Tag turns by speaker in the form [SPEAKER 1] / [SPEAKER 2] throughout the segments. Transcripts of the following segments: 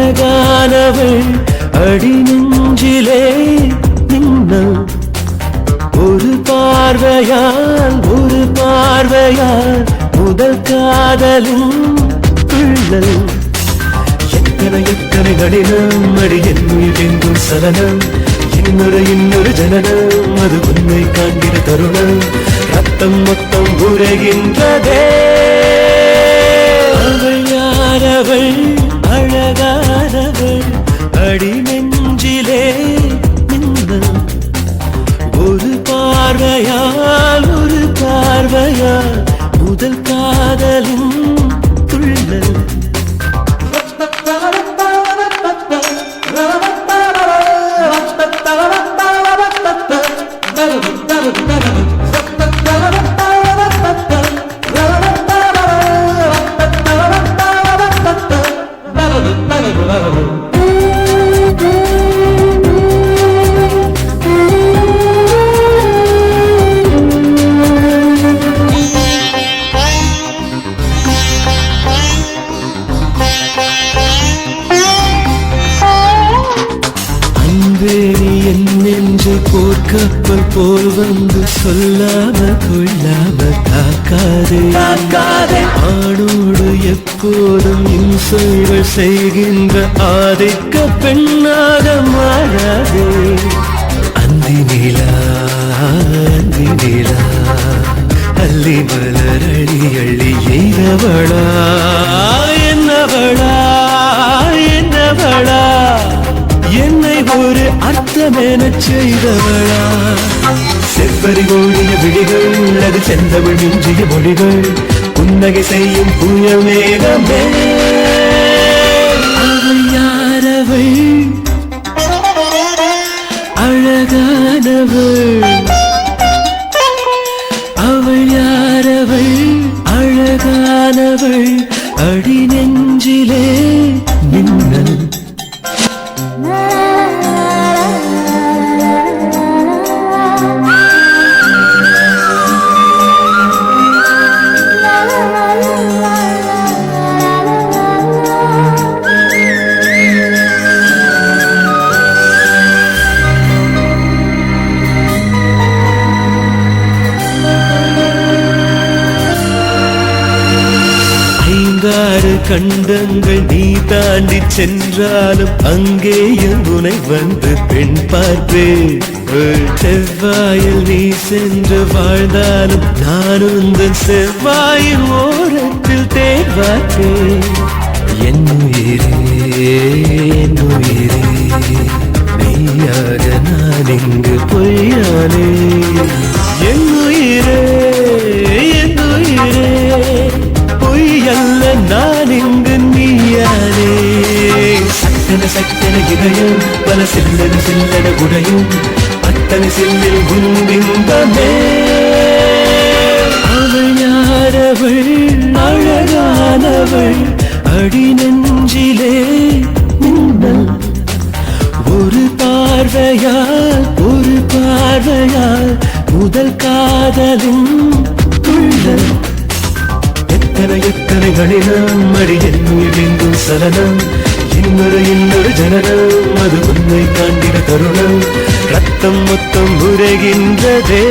[SPEAKER 1] அழகானவள் அடி நெஞ்சிலே மின்னல் ஒரு பார்வையால் முதல் காதலும் துள்ளல் எத்தனை எத்தனை கடினம் அடி என் உயிரெங்கும் சலனம் இன்னொரு ஜனனம் அது உன்னை காண்கிற தருணம் ரத்தம் மொத்தம் உரைகின்றதே அவள் யாரவள் அழகானவள் அடி நெஞ்சிலே மின்னல் ஒரு பார்வையால் முதல் காதலும் துள்ளல் போர்க்கப்பல் போல் வந்து சொல்லாம கொள்ளாம காக்காதே ஆணோடு எப்போதும் இன்சொல்கள் செய்கின்ற ஆதிக்க பெண்ணாக மாறாதே அந்தி நிலா அள்ளி மலர் அள்ளி எய்தவளா என்னவளா என்னை ஒரு அர்த்தமென செய்தவளா செவ்வரி ஓடிய விழிகள் அது செந்தமிழ் மிஞ்சிய மொழிகள் புன்னகை செய்யும் புயல் மேகமே அவள் யாரவள் அழகானவள் அவள் யாரவள் அழகானவள் அடி நெஞ்சிலே மின்னல் கண்டங்கள் நீ தாண்டி சென்றாலும் அங்கேயும் உனை வந்து பெண் பார்ப்பேன் செவ்வாயில் நீ சென்று வாழ்ந்தாலும் நான் உந்தன் செவ்வாயின் ஓரத்தில் தேர்வார்ப்பேன் என் உயிரே நீயாக நான் இங்கு பொய்யானே என் உயிரே பொய்யல்ல நான் இங்கு நீயானே சட்டன இதயம் பல சில்லன உடையும் அத்தனை சில்லில் கும்பிம்பமே அவள் யாரவள் அழகானவள் அடி நெஞ்சிலே மின்னல் ஒரு பார்வையால் முதல் காதலும் துள்ளல் எத்தனை கடினம் அடி என் உயிரெங்கும் சலனம் இன்னொரு ஜனனம் அது உன்னை காண்கிற தருணம் ரத்தம் மொத்தம் உரைகின்றதே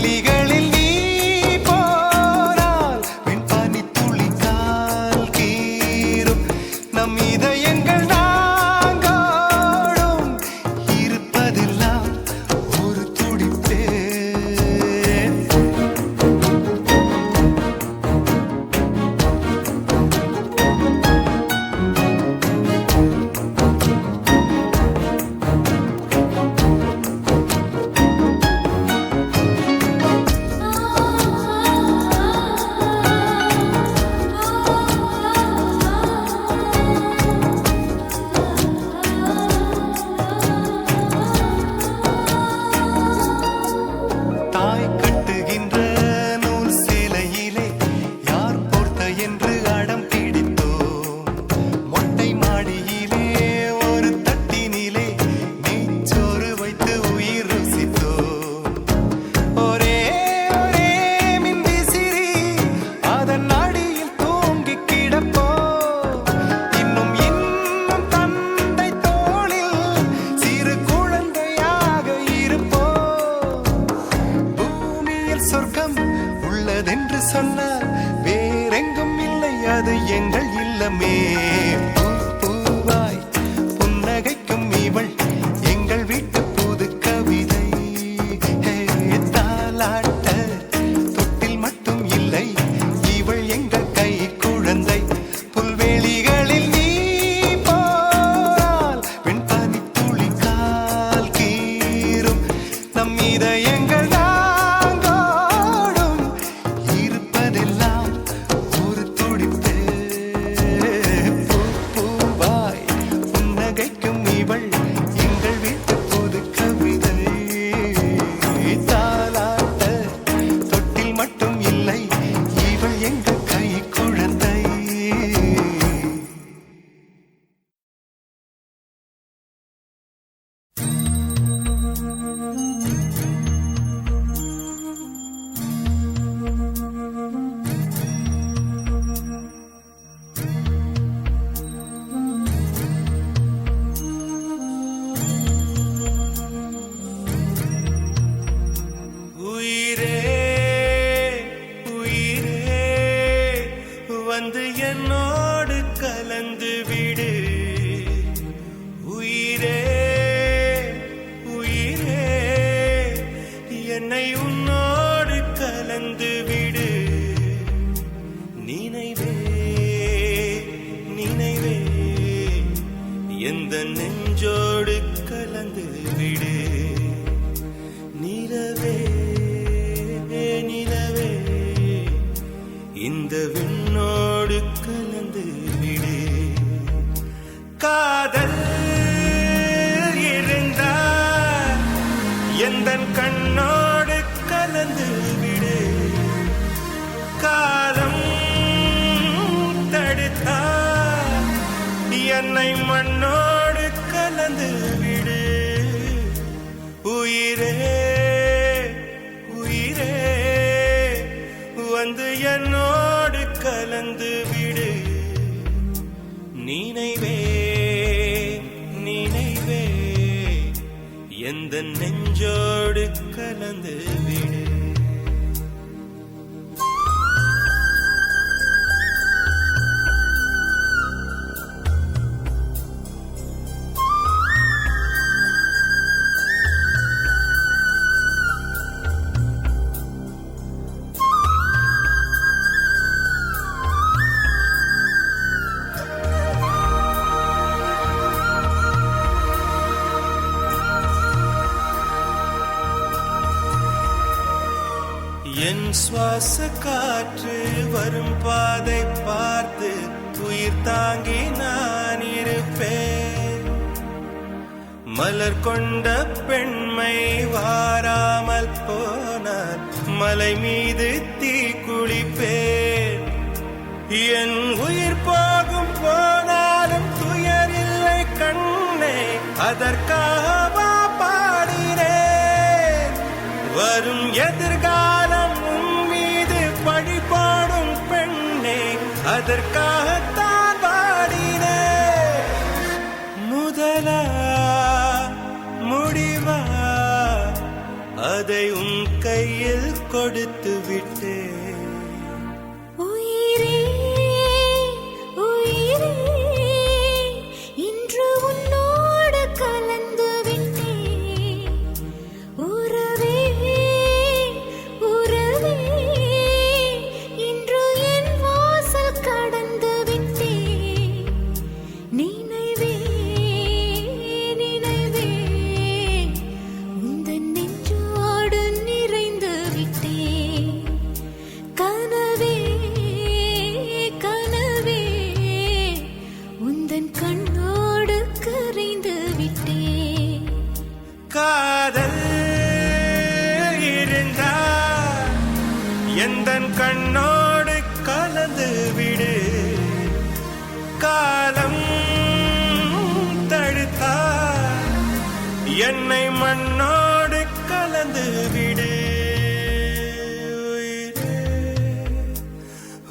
[SPEAKER 2] புல்வெளிகளில் நீ போனால் வெண்பனி துளிக்கால் கீறும் நம் இதயங்கள் நாங்கோடும் இருப்பதெல்லாம் ஒரு துடிப்பே. தாய் கட்டுகின்ற நூல் சேலையிலே யார் போர்த்த என்று அடம் பிடித்தோம். மொட்டை மாடியிலே ஒரு தட்டினிலே நெய்ச்சோறு வைத்து உயிர் ருசித்தோம். ஒரே ஒரே மின்விசிறி அதன் நாடியில் தூங்கி கிடப்போம். இன்னும் இன்னும் தந்தை தோளில் சிறு குழந்தையாக இருப்போம். பூமியில் சொர்க்கம் உள்ளதென்று சொன்னால் வேறெங்கும் இல்லை, அது எங்கள் இல்லமே. பூ பூவாய் புன்னகைக்கும் இவள் எங்கள் வீட்டு புது கவிதை. ஹே, தாலாட்ட தொட்டில் மட்டும் இல்லை, இவள் எங்கள் கை குழந்தை. புல்வெளிகளில் நீ போனால் வெண்பனி துளிக்கால் கீறும் நம் இதயங்கள் நாங்கோடும் இருப்பதெல்லாம் ஒரு துடிப்பே. பூ பூவாய் புன்னகைக்கும் இவள் எங்கள் வீட்டு புது கவிதை. தாலாட்ட தொட்டில் மட்டும் இல்லை, இவள் எங்கள் கை குழந்தை. உயிரே உயிரே வந்து என்னோடு கலந்து விடு. உயிரே உயிரே என்னை உன்னோடு கலந்து விடு. நினைவே நினைவே எந்த நெஞ்சோடு கலந்து விடு. நிலவே நிலவே இந்த விண்ணோடு கலந்து விடு. காதல் இருந்தால் எந்தன் கண்ணோடு கலந்து விடு. காலம் தடுத்தால் என்னை மண்ணோடு கலந்து விடு. உயிரே உயிரே வந்து என்னோடு கலந்து விடு. நினைவே நினைவே எந்த நெஞ்சோடு கலந்து விடு. என் சுவாச காற்று வரும் பாதை பார்த்து உயிர் தாங்கி நான் இருப்பேன். மலர் கொண்ட பெண்மை வாராமல் போனார் மலை மீது தீ குளிப்பேன். என் உயிர் போகும் போனாலும் துயரில்லை கண்ணே, அதற்காக பாடினேன். வரும் எதிர்காலம் உன் மீது பழி போடும் பெண்ணே, அதற்காகத்தான் பாடினேன். முதலா முடிவா அதை உன் கையில் கொடுத்து விட்டேன்.
[SPEAKER 3] உயிரே உயிரே இன்று உன்னோடு கலந்து விட்டேன். உறவே உறவே இன்று என் வாசல் கடந்து விட்டேன். நினைவே நினைவே உந்தன் நெஞ்சோடு நிறைந்து விட்டேன். கனவே கனவே உந்தன் கண்ணோடு கரைந்து விட்டேன்.
[SPEAKER 2] காதல் இருந்தால் எந்தன் கண்ணோடு கலந்து விடு. காலம் தடுத்தால் என்னை மண்ணோடு கலந்து விடு.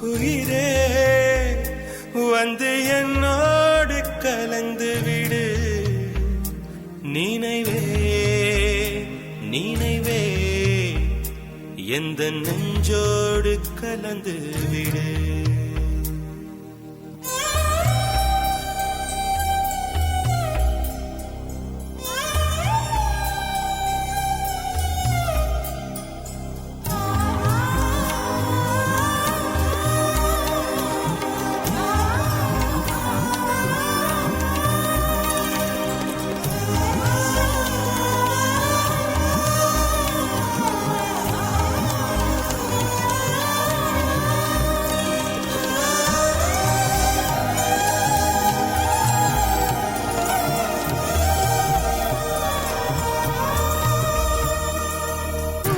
[SPEAKER 2] உயிரே வந்து என்னோடு கலந்து விடு. நினைவே நினைவே எந்த நெஞ்சோடு கலந்து விடு.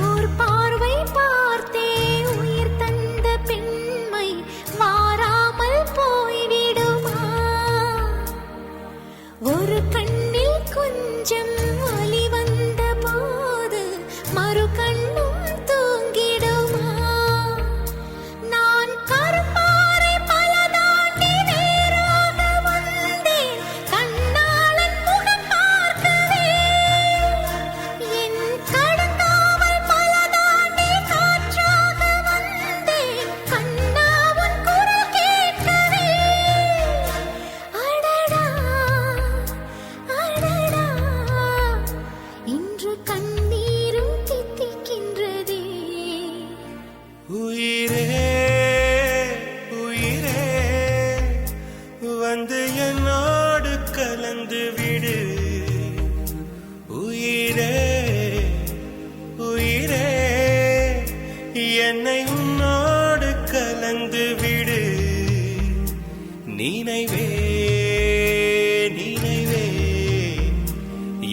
[SPEAKER 3] ஓர் பார்வை பார்த்தே உயிர் தந்த பெண்மை மாறாமல் போய்விடுமா? ஒரு கண்ணில் கொஞ்சம் ஒளி வந்த போது மறு கண்ணும் தூங்கிடுமா? நான் கருப்பாறை பல தாண்டி வேறாக வந்தேன். கண்ணாளன் முகம் பார்க்கவே என் கடந்தாவல் பல தாண்டி காற்றாக வந்தேன். கண்ணா உன் குரல் கேட்கவே. அடடா அடடா இன்று கண்ணீரும் தித்திக்கின்றதே.
[SPEAKER 2] உயிரே உயிரே வந்து என்னோடு கலந்து விடு. உயிரே உயிரே என்னை உன்னோடு கலந்து விடு. நினைவே நினைவே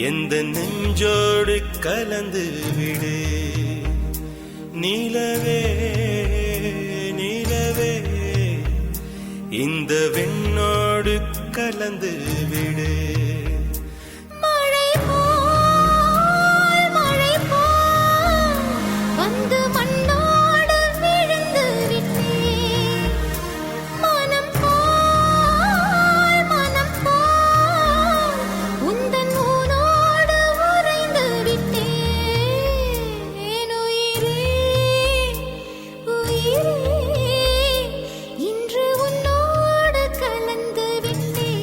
[SPEAKER 2] எந்த நெஞ்சோடு கலந்து விடு. நிலவே நிலவே இந்த விண்ணோடு கலந்து விடு.
[SPEAKER 3] மழை போல் வந்து மண்ணோடு விழுந்து விட்டேன். மனம் போல் உந்தன் ஊனோடு உறைந்து விட்டேன். உயிரே உயிரே இன்று உன்னோடு கலந்து விட்டேன்.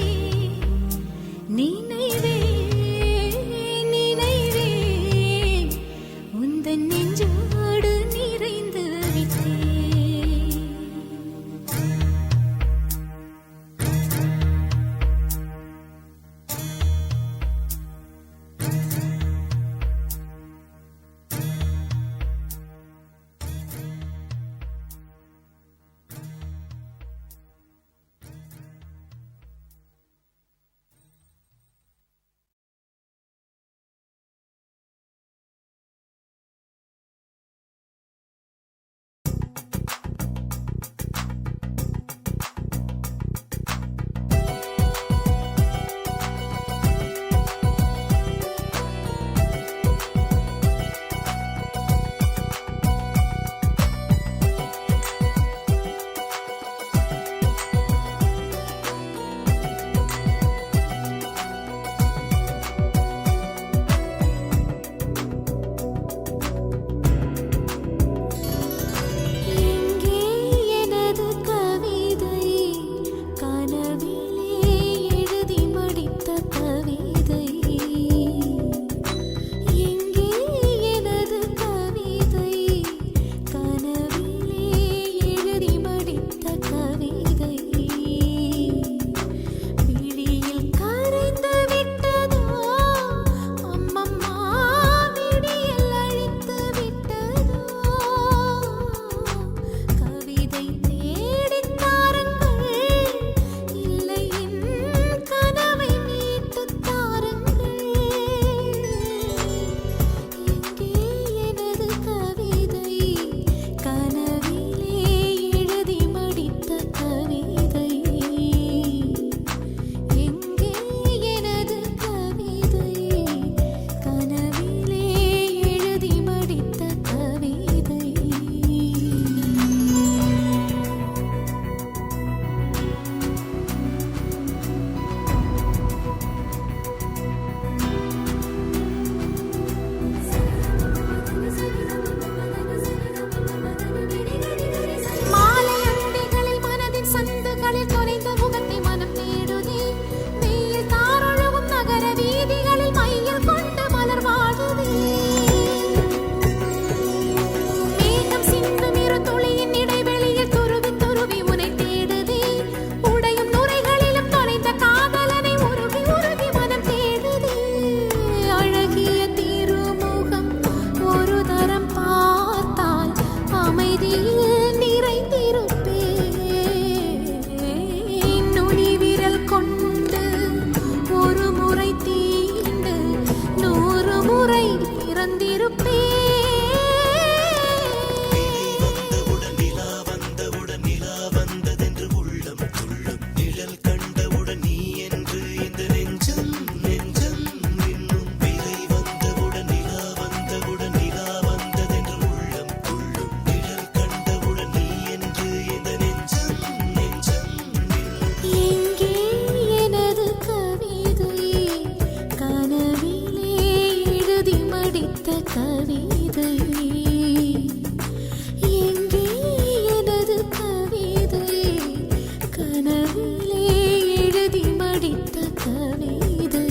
[SPEAKER 3] வீதியில் நிறைந்திருப்பேன். நுனி விரல் கொண்டு ஒரு முறை தீண்டு 100 முறை பிறந்திருப்பேன். எங்கே எனது கவிதை? கனவிலே எழுதி மடித்த கவிதை. எங்கே எனது கவிதை? கனவிலே எழுதி மடித்த கவிதை.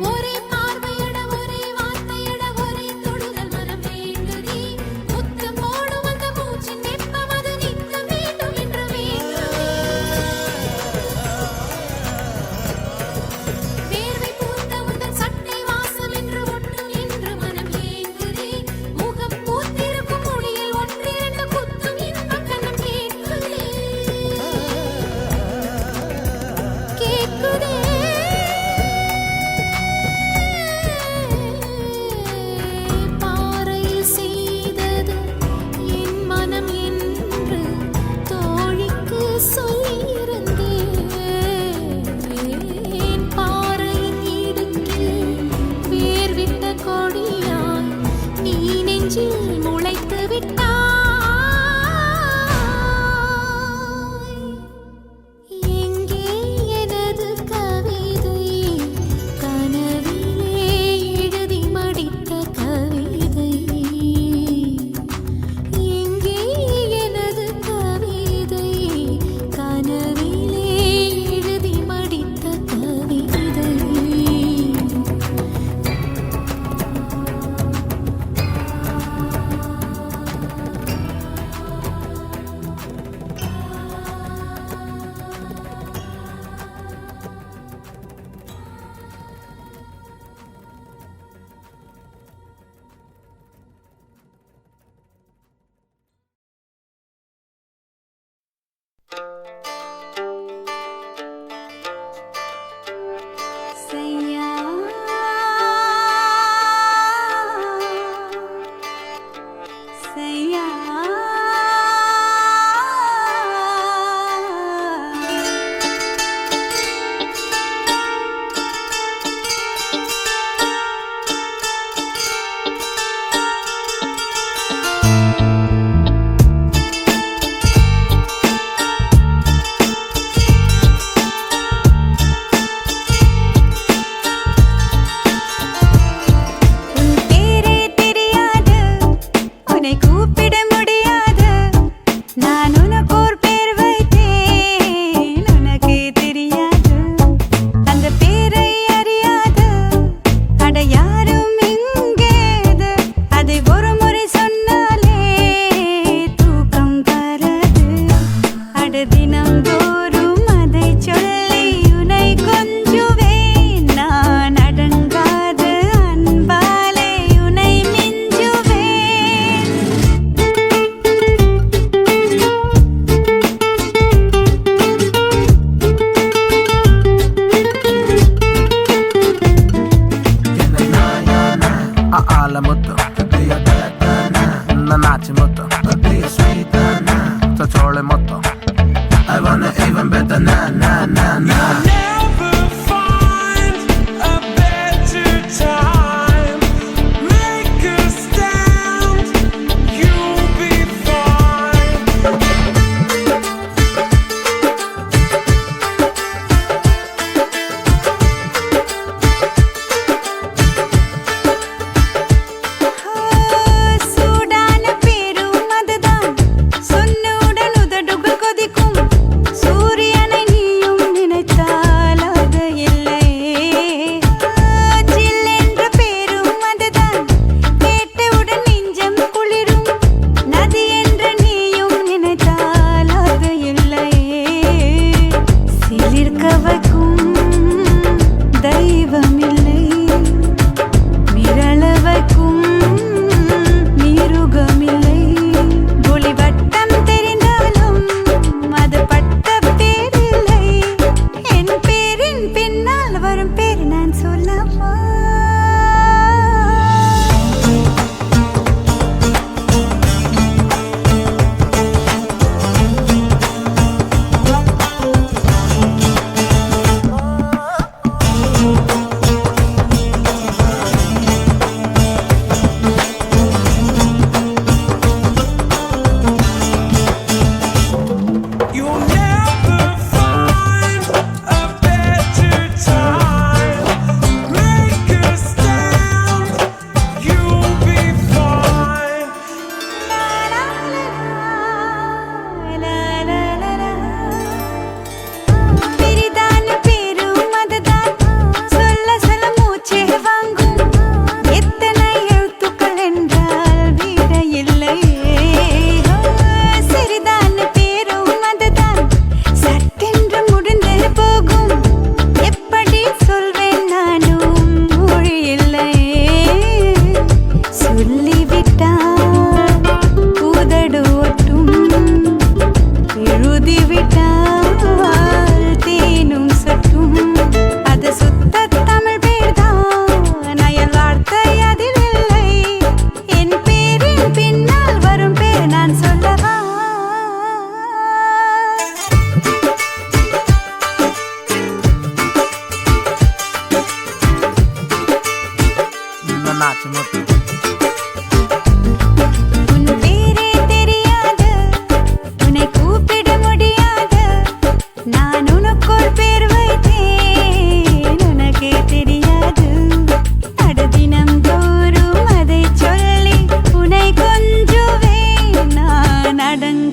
[SPEAKER 3] ஒரே பார்வையட ஒரே வார்த்தையட ஒரே தொடுதல் மனம் வேண்டுதே. முத்தம் போடும் அந்த மூச்சின் வெப்பம் அது நிற்க வேண்டும் என்று வேண்டுதே. வேர்வை பூத்த உந்தன் சட்டை வாசம் என்று ஒட்டும் என்று மனம் ஏங்குதே. முகம் பூத்திருக்கும் முடியில் ஒன்றிரண்டு குத்தும் இன்பக் கண்ணம் கேட்குதே. கேட்குதே. பாறையில் செய்தது என் மனம் என்று தோழிக்கு சொல்லியிருந்தேன். பாறையின் இடுக்கில் வேர்விட்ட கொடியாய் நீ நெஞ்சில் முளைத்து விட்டாய். எங்கே எனது கவிதை? கனவிலே எழுதி மடித்த கவிதை. எங்கே எனது கவிதை? கனவிலே எழுதி மடித்த கவிதை. சையா சையா
[SPEAKER 4] சூடான பேரும் அதுதான் சொன்ன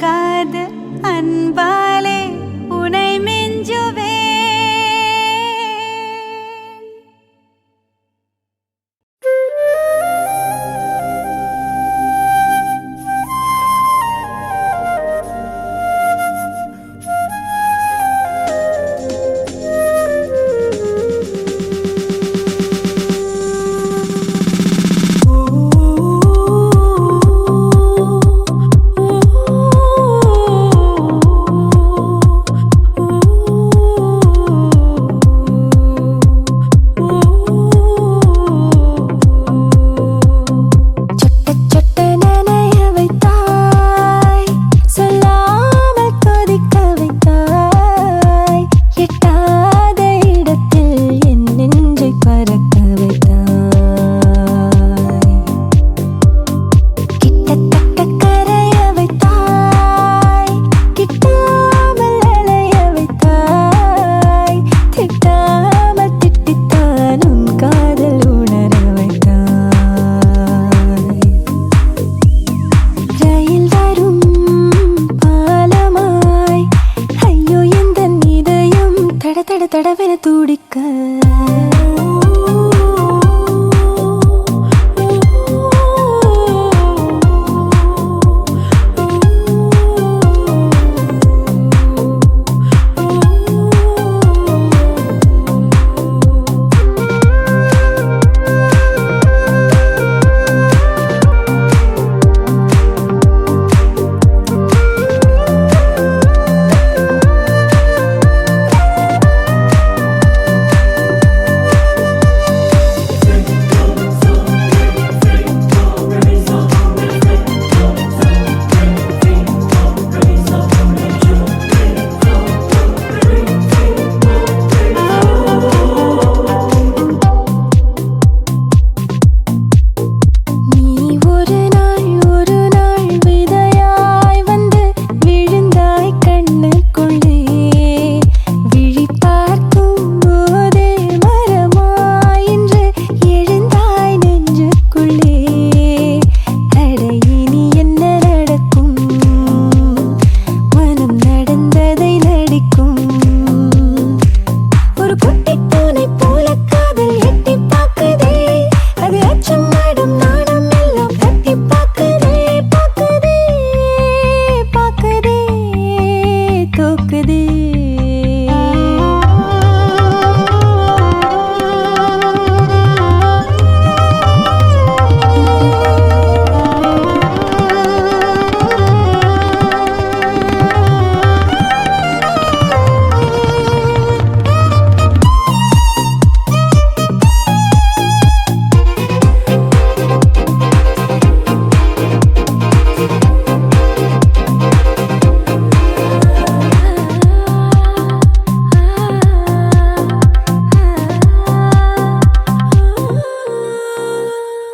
[SPEAKER 4] மறக்காத அன்பாலே உனை மெஞ்சுவே. தடவென துடிக்க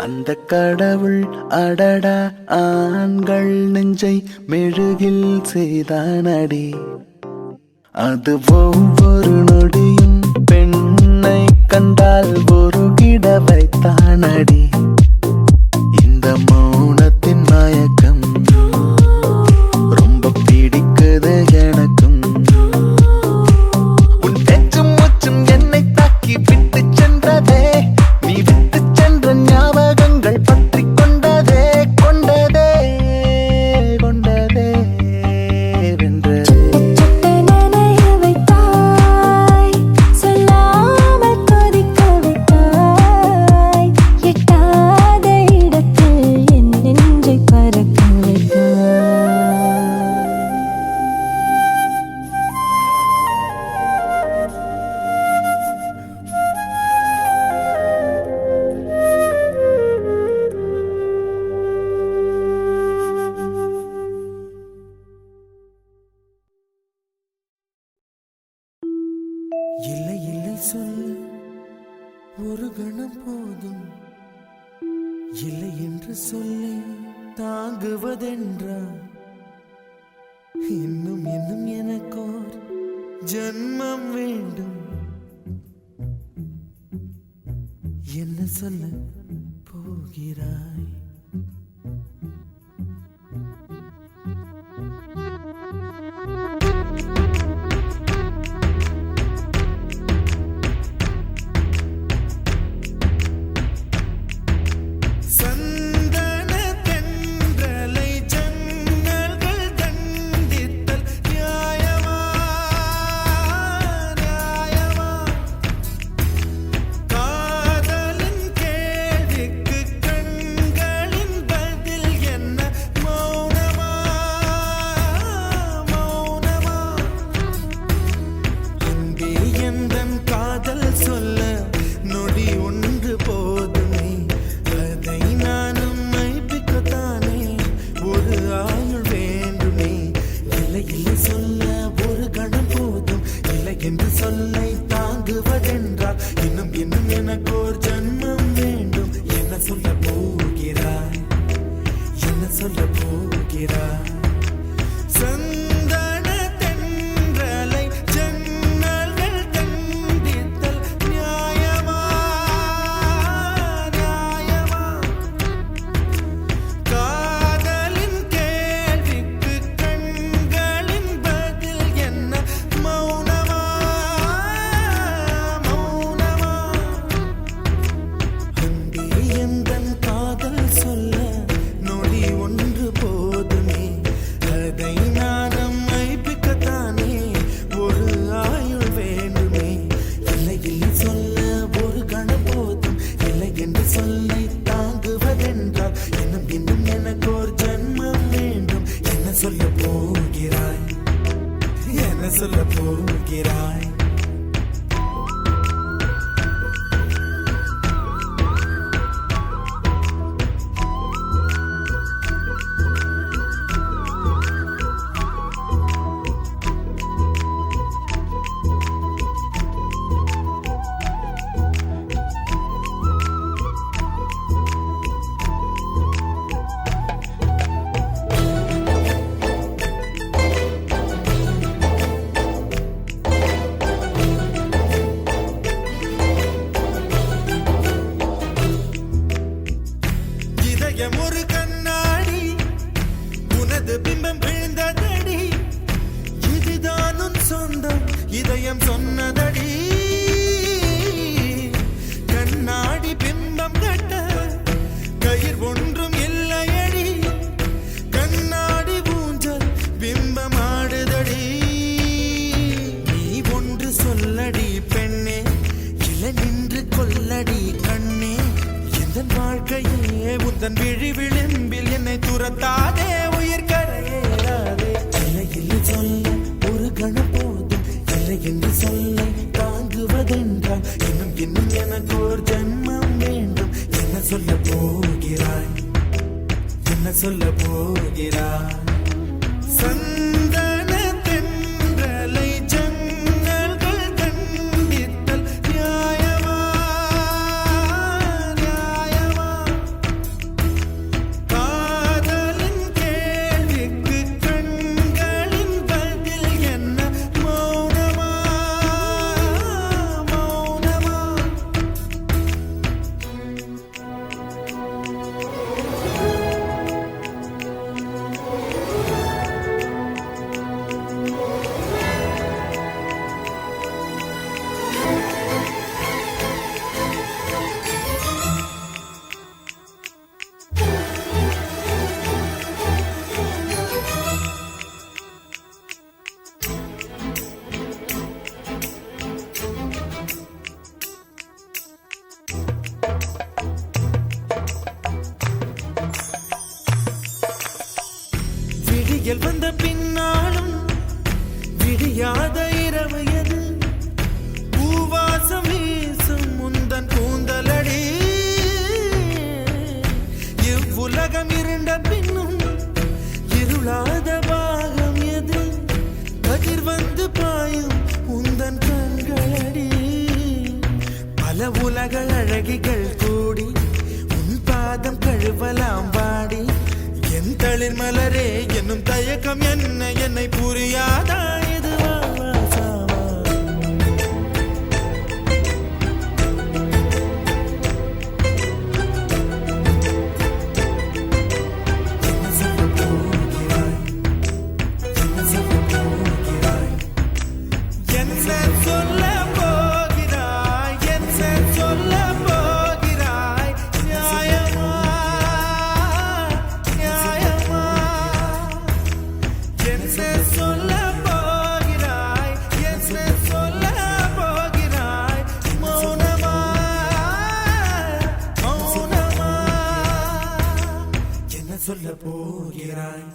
[SPEAKER 5] அந்த கடவுள் அடடா ஆண்கள் நெஞ்சை மெழுகில் செய்தானடி. அது ஒவ்வொரு நொடியும் பெண்ணை கண்டால் ஒரு கிட வைத்தானடி. இந்த மௌனத்தின் மயக்கம் ரொம்ப பிடிக்குது எனக்கும். உன் பேச்சும் மூச்சும் என்னை தாக்கி விட்டு சென்றதே, நீ விட்டு சென்ற ஞாபகங்கள் பற்றி கொண்டதே கொண்டதே கொண்டதே வென்றதே.
[SPEAKER 2] இல்லை இல்லை சொல்ல ஒரு கணம் போதும், இல்லை என்று சொல்லை தாங்குவதென்றா? இன்னும் இன்னும் எனக்கோர் ஜன்மம் வேண்டும். என்ன சொல்ல போகிறாய்? போகிறாய், என்ன சொல்ல போகிறாய்? இதயம் ஒரு கண்ணாடி, உனது பிம்பம் விழுந்ததடி, இதுதான் உன் சொந்தம் இதயம் சொன்னதடி. கண்ணாடி பிம்பம் கட்ட கயிர் ஒன்றும் இல்லையடி, கண்ணாடி ஊஞ்சல் பிம்பம் ஆடுதடி. நீ ஒன்று சொல்லடி பெண்ணே, இல நின்று கொல்லடி கண்ணே. எந்த வாழ்க்கையே உந்தன் விழி விளிம்பில் என்னை துரத்தாதே, உயிர் கரையேறாதே. இல்லை இல்லை சொல்ல ஒரு கணம் போதும், இல்லை என்று சொல்ல தாங்குவதென்றால் இன்னும் இன்னும் எனக்கு ஒரு ஜென்மம் வேண்டும். என்ன சொல்ல போகிறாய், என்ன சொல்ல போகிறாய்? சந்தன தென்றலை ஜன்னல்கள் கண்டித்தல் நியாயமா, நியாயமா? காதலின் கேள்விக்கு கண்களின் பதில் என்ன மௌனமா, மௌனமா? விடியல் வந்த பின்னாலும் விடியாத இரவு எது, பூவாசம் வீசும் முந்தன் கூந்தலடி. இவ்வுலகம் இருண்ட பின்னும் இருளாத பாகம் எது, கதிர் வந்து பாயும் உந்தன் கண்களடி. பல உலக அழகிகள் கூடி உன் பாதம் கழுவலாம் வாடி. என் தளிர் மலரே என்னும் தயக்கம் என்ன, என்னை புரியாதா இது வாசாவா? என்ன சொல்ல போகிறாய், என்ன சொல்ல போகிறாய்? என்ன சொல்ல போகிறாய், என்ன சொல்ல போகிறாய்? நியாயமா, நியாயமா? என்ன சொல்ல போகிறாய், என்ன சொல்ல போகிறாய்? மௌனமா, மௌனமா? என்ன சொல்ல போகிறாய்?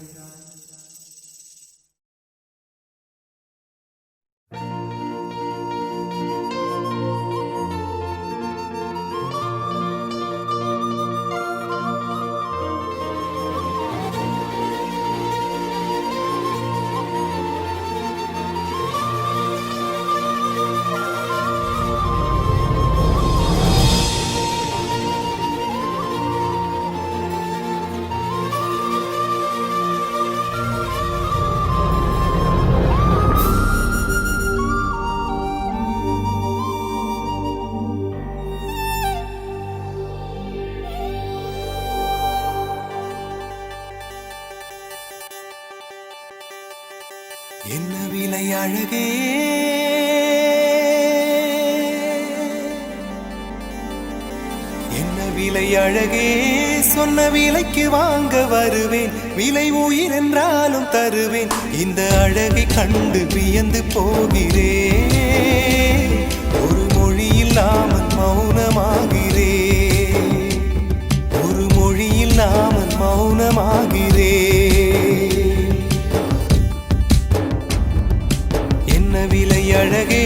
[SPEAKER 2] என்ன விலை அழகே, என்ன விலை அழகே, சொன்ன விலைக்கு வாங்க வருவேன். விலை உயிர் என்றாலும் தருவேன். இந்த அழகை கண்டு வியந்து போகிறேன். ஒரு மொழி இல்லாமல் மௌனமாகிறேன். ஒரு மொழி இல்லாமல் மௌனமாகிறேன். விலை அழகே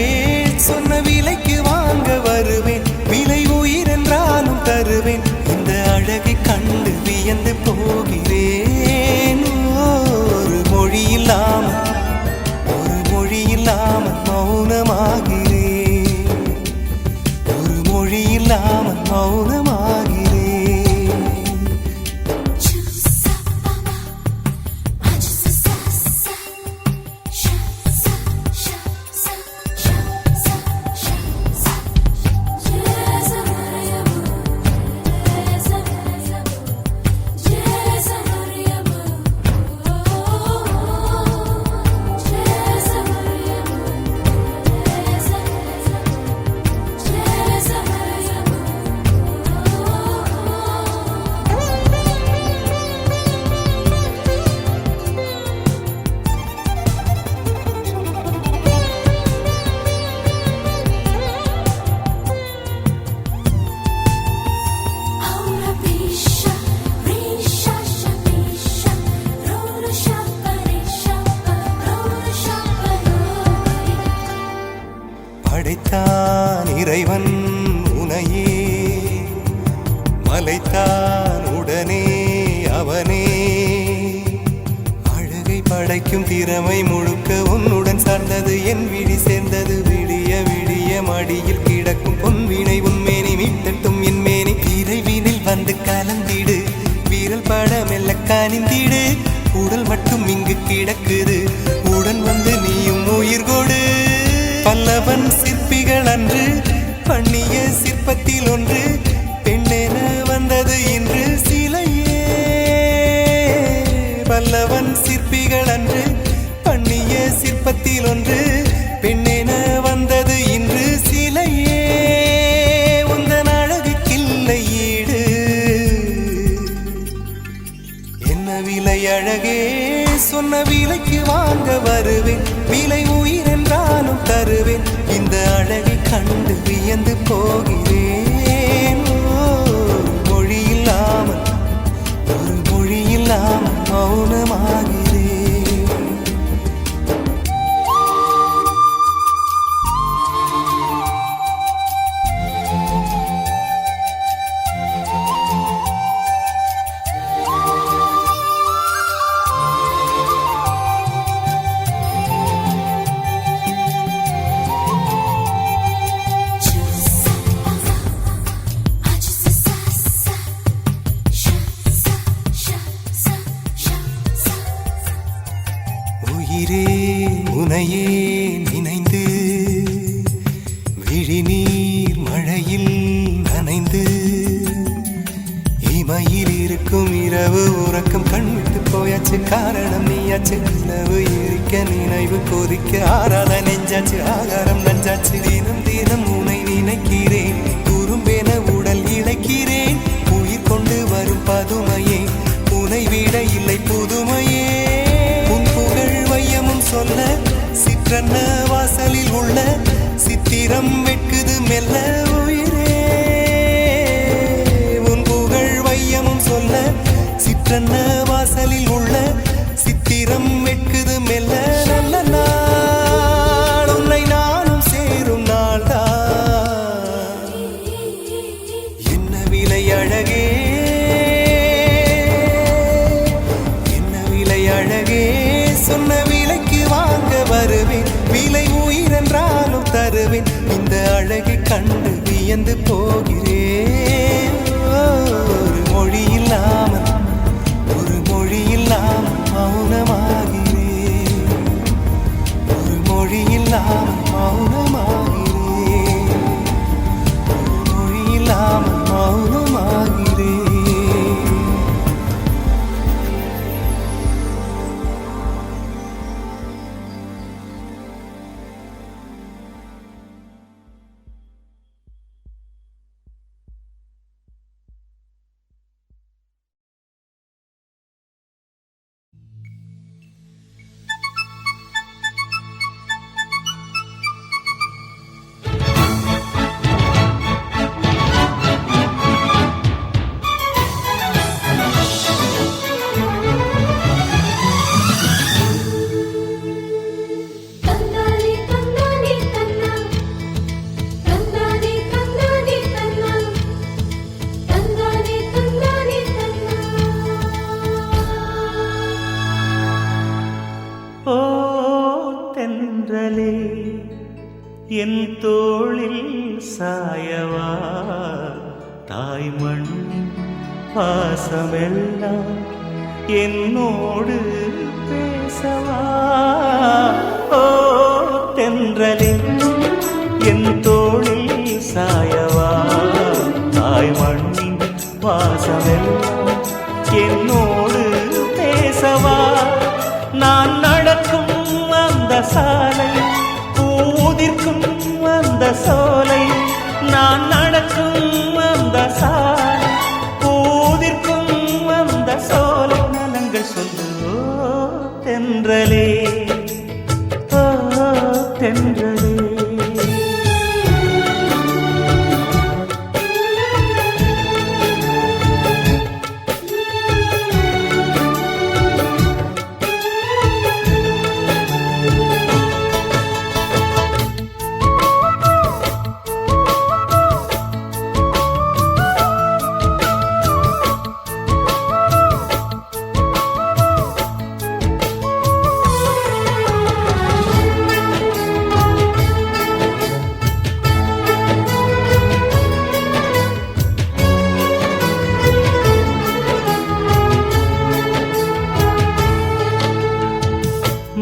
[SPEAKER 2] சொன்ன விலைக்கு வாங்க வருவேன் விலை உயிர் என்றாலும் தருவேன் இந்த அழகை கண்டு வியந்து போகிறேன் ஒரு மொழி இல்லாமல் மௌனமாகிறேன் ஒரு மொழி இல்லாமல் மௌனமாகிறேன் படைத்தான் இறைவன் உனையே மலைத்தான் உடனே அவனே அழகை படைக்கும் திறமை முழுக்க உன்னுடன் சார்ந்தது என் விழி சேர்ந்தது விடிய விடிய மடியில் கிடக்கும் பொன்வினை உன்மேனி மீட்டட்டும் என் மேனி விரைவினில் வந்து கலந்திடு வீரல் பட மெல்ல காணிந்திடு உடல் மட்டும் இங்கு கிடக்குது உடன் வந்து நீயும் உயிர் கொடு பல்லவன் சிற்பிகள் அன்று பண்ணிய சிற்பத்தில் ஒன்று பெண்ணென வந்தது இன்று சிலையே பல்லவன் சிற்பிகள் அன்று பண்ணிய சிற்பத்தில் ஒன்று பெண்ணென வந்தது இன்று சிலையே உந்தன் அழகுக்கில்லை ஈடு என்ன விலை அழகே சொன்ன விலைக்கு வாங்க வருவேன் விலை உயிர் என்றாலும் தருவேன் இந்த அழகை கண்டு வியந்து போகிறேன் மொழி இல்லாமல் மௌனமாகிறேன் உயிரே உனையே நினைந்து விழிநீர் மழையில் நனைந்து இமையில் இருக்கும் இரவு உறக்கம் கண்விட்டு போயாச்சு காரணம் நீயாச்சு நிலவு இருக்க நினைவு கொதிக்க ஆறாத நெஞ்சாச்சு ஆகாரம் நஞ்சாச்சு தினம் தினம் உனை நினைக்கிறேன் குறும்பென உடல் இழைக்கிறேன் உயிர் கொண்டு வரும் பதுமையே உனை விட இல்லை புதுமையே சொல்ல சிற்றன்ன வாசலில் உள்ள சித்திரம் வெட்குது மெல்ல உயிரே உன் புகழ் வையமும் சொல்ல சிற்றன்ன வாசலில் உள்ள சித்திரம் வெட்குது மெல்ல நல்ல நாள் உன்னை நானும் சேரும் நாள்தான் என்ன விலை அழகே என்ன விலை அழகே சொன்ன வாங்க வருவேன் விலை உயிர் என்றாலும் தருவேன் இந்த அழகை கண்டு வியந்து போகிறேன் ஒரு மொழி இல்லாமல் மௌனமாகிறேன் ஒரு மொழி இல்லாமல் மௌனமாகிறேன் ஒரு மொழி இல்லாமல் மௌனமாகிறேன்
[SPEAKER 1] தென்றலே என் தோளில் சாயவா தாய்மண் பாசமெல்லாம் என்னோடு பேசவா ஓ தென்றலே என் தோளில் சாயவா தாய்மண்ணின் பாசமெல்லாம் என்னோடு பேசவா நான் நடக்கும் அந்த சாலை பூதிர்க்கும் அந்த சோலை நான் நடக்கும் அந்த சாலை பூதிர்க்கும் அந்த சோலை நலங்கள் சொல்லு தென்றலே ஓ தென்றலே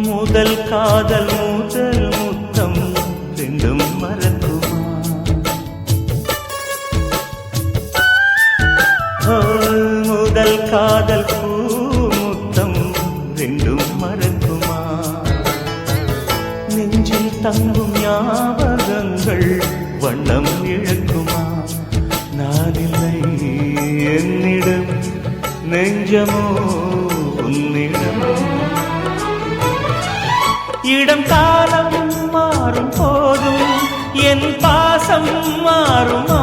[SPEAKER 1] முதல் காதல் முதல் முத்தம் ரெண்டும் மறக்குமா முதல் காதல் பூ முத்தம் ரெண்டும் மறக்குமா நெஞ்சில் தங்கும் ஞாபகங்கள் வண்ணம் இழக்குமா நான் இல்லை என்னிடம் நெஞ்சமோ உன்னிடம் இடம் காலம் மாறும் போதும் என் பாசம் மாறுமா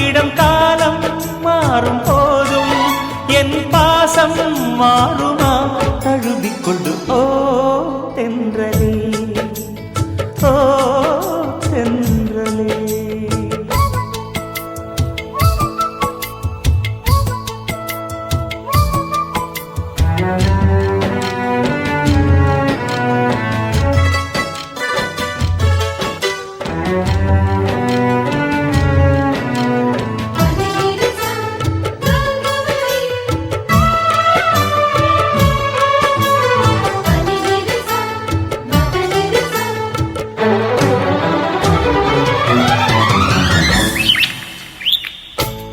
[SPEAKER 1] இடம் காலம் மாறும் போதும் என் பாசம் மாறுமா தழுவிக்கொண்டு ஓ தென்றலே ஓ தென்றலே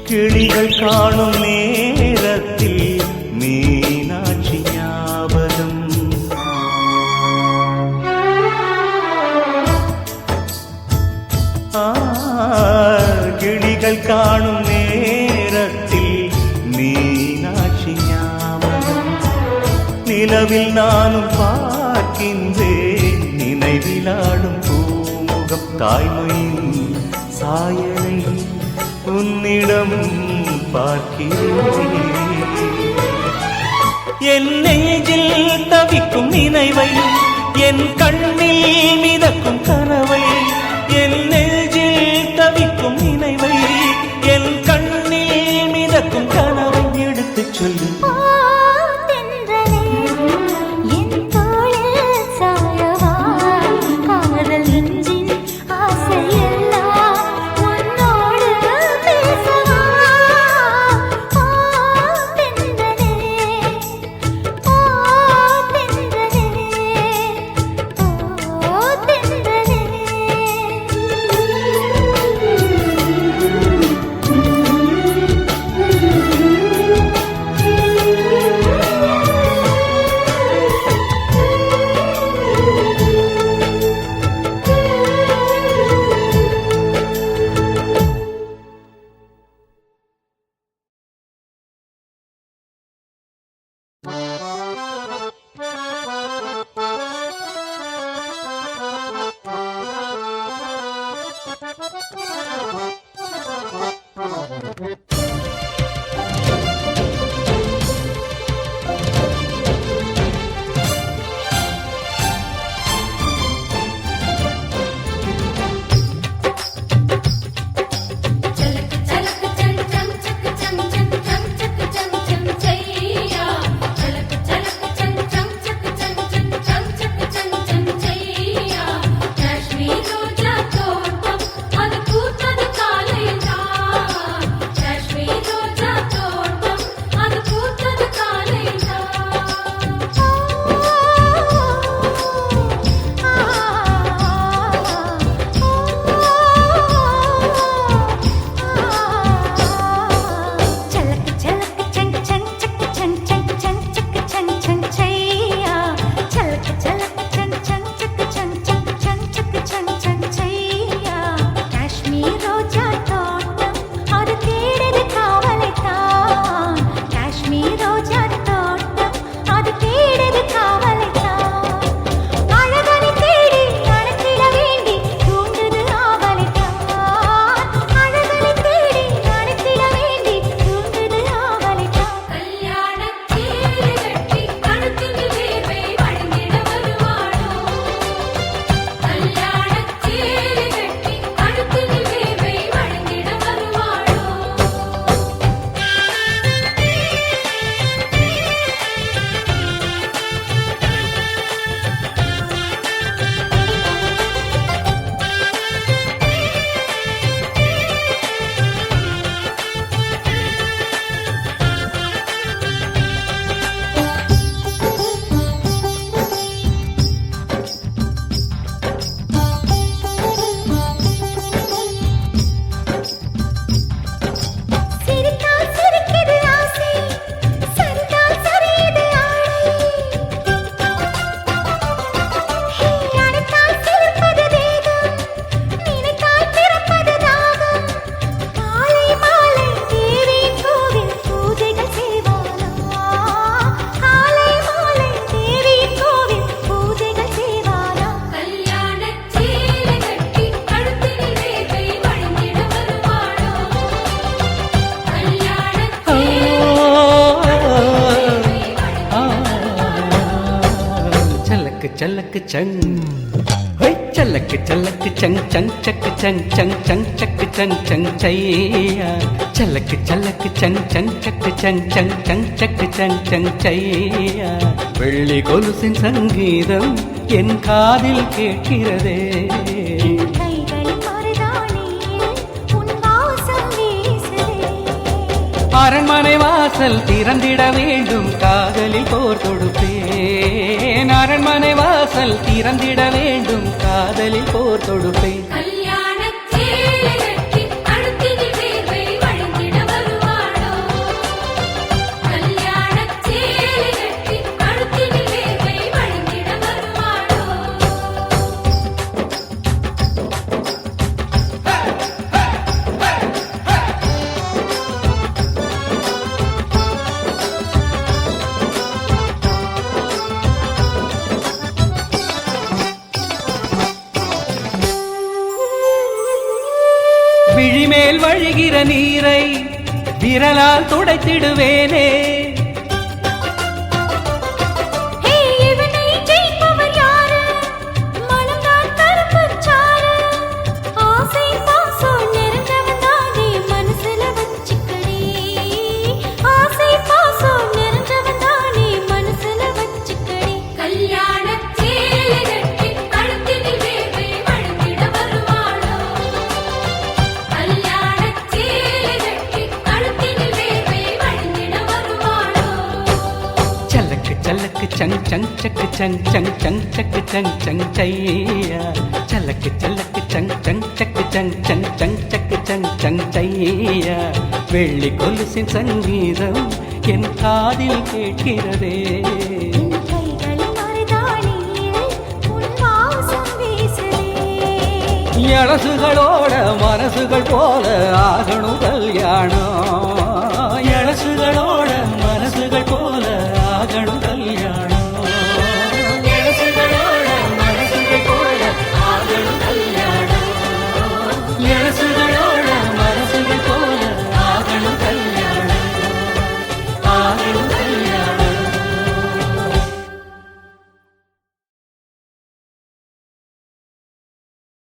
[SPEAKER 1] கிளிகள் காணும் நேரத்தில் மீனாட்சி ஞாபகம் கிளிகள் காணும் நேரத்தில் மீனாட்சி ஞாபகம் நிலவில் நானும் பார்க்கின்றேன் நினைவிலாடும் பூமுகம் தாய்மையின் சாயலை உன்னிடம் பார்க்கிறேன் என் நெஞ்சில் தவிக்கும் நினைவை என் கண்ணில் மிதக்கும் கனவை என் நெஞ்சில் தவிக்கும் நினைவை என் கண்ணில் மிதக்கும் கனவை எடுத்துச் சொல்லு சல்லக்கு சங் ஹொய் சல்லக்கு சல்லக்கு சங் சங் சக்கு சங் சங் சங் சக்கு சங் சங் சையா சல்லக்கு சல்லக்கு சங் சங் சக்கு சங் சங் சங் சக்கு சங் சங் சையா வெள்ளி கொலுசின் சங்கீதம் என் காதில் கேட்கிறதே
[SPEAKER 4] கைகளின் மருதாணியில் உன் வாசம் வீசுதே.
[SPEAKER 1] அரண்மனை வாசல் திறந்திட வேண்டும் காதலில் போர் தொடுப்பேன் அரண்மனை வாசல் திறந்திட வேண்டும் காதலில் போர் தொடுப்பேன்
[SPEAKER 3] கல்யாணச் சேலை கட்டி கழுத்தினில் வேர்வை வழிந்திட வருவாளோ கல்யாணச் சேலை கட்டி கழுத்தினில் வேர்வை வழிந்திட வருவாளோ
[SPEAKER 1] விழிமேல் வழிகிற நீரை விரலால் துடைத்திடுவேனே
[SPEAKER 4] ஹே இவனை ஜெயிப்பவர் யாரு? மனம்தான் கருப்புச் சாறு. ஆசை பாசம் நிறைஞ்சவன் தானே மனசுல வச்சுக்கடி. ஆசை பாசம் நிறைஞ்சவன் தானே மனசுல வச்சுக்கடி.
[SPEAKER 3] கல்யாணச் சேலை கட்டி கழுத்தினில் வேர்வை வழிந்திட வருவாளோ கல்யாணச் சேலை கட்டி கழுத்தினில் வேர்வை வழிந்திட வருவாளோ
[SPEAKER 1] சல்லக்கு சல்லக்கு சங் சங் சக்கு சங் சங் சங் சக்கு சங் சங் சையா சல்லக்கு சல்லக்கு சங் சங் சக்கு சங் சங் சங் சக்கு சங் சங் சையா வெள்ளி கொலுசின் சங்கீதம் என் காதில் கேட்கிறதே
[SPEAKER 4] கைகளின் மருதாணியில் உன் வாசம் வீசுதே.
[SPEAKER 1] எழசுகளோட மனசுகள் போல ஆகணும் கல்யாணம் எழசுகளோட மனசுகள் போல ஆகணும் கல்யாணம்